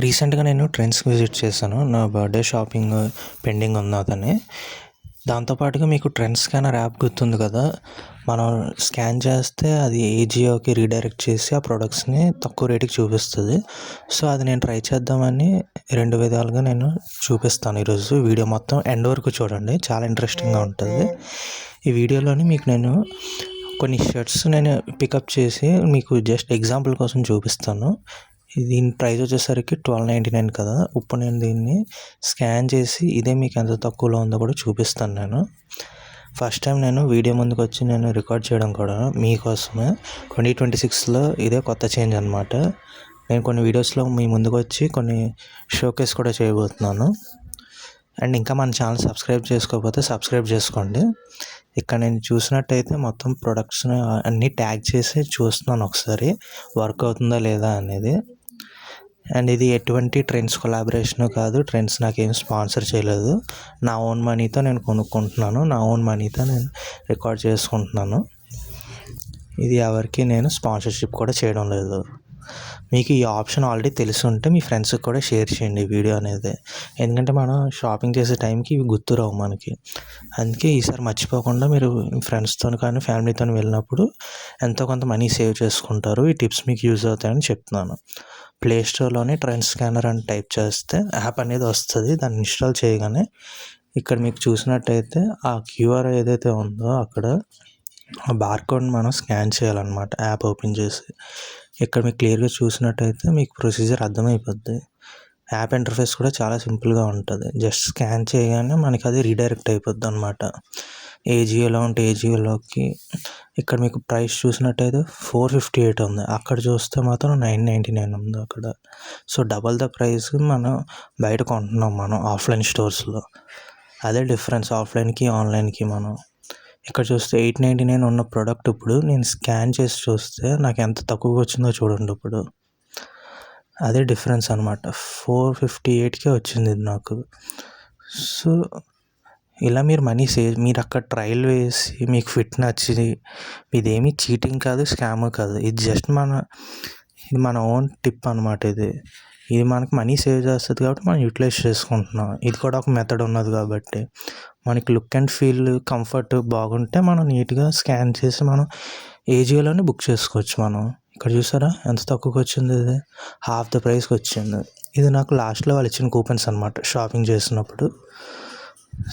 రీసెంట్గా నేను ట్రెండ్స్కి విజిట్ చేశాను. నా బర్త్డే షాపింగ్ పెండింగ్ ఉంది అదని. దాంతోపాటుగా మీకు ట్రెండ్స్ స్కానర్ యాప్ గుర్తుంది కదా, మనం స్కాన్ చేస్తే అది ఏజియోకి రీడైరెక్ట్ చేసి ఆ ప్రొడక్ట్స్ని తక్కువ రేటుకి చూపిస్తుంది. సో అది నేను ట్రై చేద్దామని 2 విధాలుగా నేను చూపిస్తాను ఈరోజు. వీడియో మొత్తం ఎండ్ వరకు చూడండి, చాలా ఇంట్రెస్టింగ్గా ఉంటుంది. ఈ వీడియోలోని మీకు నేను కొన్ని షర్ట్స్ నేను పికప్ చేసి మీకు జస్ట్ ఎగ్జాంపుల్ కోసం చూపిస్తాను. దీని ప్రైస్ వచ్చేసరికి 1299 కదా. ఇప్పుడు నేను దీన్ని స్కాన్ చేసి ఇదే మీకు ఎంత తక్కువలో ఉందో కూడా చూపిస్తాను. నేను ఫస్ట్ టైం నేను వీడియో ముందుకు వచ్చి నేను రికార్డ్ చేయడం కూడా మీకోసమే. 2026లో ఇదే కొత్త చేంజ్ అనమాట. నేను కొన్ని వీడియోస్లో మీ ముందుకు వచ్చి కొన్ని షోకేస్ కూడా చేయబోతున్నాను. అండ్ ఇంకా మన ఛానల్ సబ్స్క్రైబ్ చేసుకోకపోతే సబ్స్క్రైబ్ చేసుకోండి. ఇక్కడ నేను చూసినట్టయితే మొత్తం ప్రొడక్ట్స్ని అన్నీ ట్యాగ్ చేసి చూస్తున్నాను ఒకసారి వర్క్ అవుతుందా లేదా అనేది. అండ్ ఇది ఎటువంటి ట్రెండ్స్ కొలాబరేషన్ కాదు, ట్రెండ్స్ నాకేం స్పాన్సర్ చేయలేదు. నా ఓన్ మనీతో నేను కొనుక్కుంటున్నాను, నా ఓన్ మనీతో నేను రికార్డ్ చేసుకుంటున్నాను. ఇది ఎవరికి నేను స్పాన్సర్షిప్ కూడా చేయడం లేదు. మీకు ఈ ఆప్షన్ ఆల్రెడీ తెలిసి ఉంటే మీ ఫ్రెండ్స్కి కూడా షేర్ చేయండి ఈ వీడియో అనేది. ఎందుకంటే మనం షాపింగ్ చేసే టైంకి ఇవి గుర్తురావు మనకి. అందుకే ఈసారి మర్చిపోకుండా మీరు ఫ్రెండ్స్తో కానీ ఫ్యామిలీతో వెళ్ళినప్పుడు ఎంతో కొంత మనీ సేవ్ చేసుకుంటారు. ఈ టిప్స్ మీకు యూజ్ అవుతాయని చెప్తున్నాను. ప్లే స్టోర్లోని ట్రెండ్ స్కానర్ అని టైప్ చేస్తే యాప్ అనేది వస్తుంది. దాన్ని ఇన్స్టాల్ చేయగానే ఇక్కడ మీకు చూసినట్టయితే ఆ క్యూఆర్ ఏదైతే ఉందో అక్కడ ఆ బార్కోడ్ని మనం స్కాన్ చేయాలన్నమాట యాప్ ఓపెన్ చేసి. ఇక్కడ మీకు క్లియర్గా చూసినట్టయితే మీకు ప్రొసీజర్ అర్థమైపోద్ది. యాప్ ఇంటర్ఫేస్ కూడా చాలా సింపుల్గా ఉంటుంది. జస్ట్ స్కాన్ చేయగానే మనకి అది రీడైరెక్ట్ అయిపోద్ది అనమాట. ఏజియోలో ఉంటే ఏజియోలోకి. ఇక్కడ మీకు ప్రైస్ చూసినట్టయితే 458 ఉంది, అక్కడ చూస్తే మాత్రం 999 ఉంది అక్కడ. సో డబల్ ద ప్రైస్ మనం బయట కొంటున్నాం మనం ఆఫ్లైన్ స్టోర్స్లో. అదే డిఫరెన్స్ ఆఫ్లైన్కి ఆన్లైన్కి. మనం ఇక్కడ చూస్తే 899 ఉన్న ప్రోడక్ట్ ఇప్పుడు నేను స్కాన్ చేసి చూస్తే నాకు ఎంత తక్కువగా వచ్చిందో చూడండి. ఇప్పుడు అదే డిఫరెన్స్ అనమాట. 458కే వచ్చింది ఇది నాకు. సో ఇలా మీరు మనీ సేవ్, మీరు అక్కడ ట్రయల్ వేసి మీకు ఫిట్ నచ్చింది, ఇదేమీ చీటింగ్ కాదు, స్కామ్ కాదు. ఇది జస్ట్ ఇది మన ఓన్ టిప్ అనమాట. ఇది మనకి మనీ సేవ్ చేస్తుంది కాబట్టి మనం యూటిలైజ్ చేసుకుంటున్నాం. ఇది కూడా ఒక మెథడ్ ఉన్నది కాబట్టి మనకి లుక్ అండ్ ఫీల్ కంఫర్ట్ బాగుంటే మనం నీట్గా స్కాన్ చేసి మనం ఏజియోలోనే బుక్ చేసుకోవచ్చు. మనం ఇక్కడ చూసారా ఎంత తక్కువకి వచ్చింది, ఇది హాఫ్ ద ప్రైస్కి వచ్చింది. ఇది నాకు లాస్ట్లో వాళ్ళు ఇచ్చిన కూపన్స్ అనమాట షాపింగ్ చేసినప్పుడు.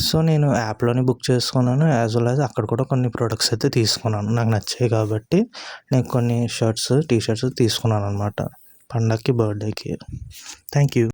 సో నేను యాప్లోనే బుక్ చేసుకున్నాను, యాజ్ వెల్ యాజ్ అక్కడ కూడా కొన్ని ప్రోడక్ట్స్ అయితే తీసుకున్నాను. నాకు నచ్చాయి కాబట్టి నేను కొన్ని షర్ట్స్ టీషర్ట్స్ తీసుకున్నాను అనమాట పండగకి బర్త్డేకి. Thank you.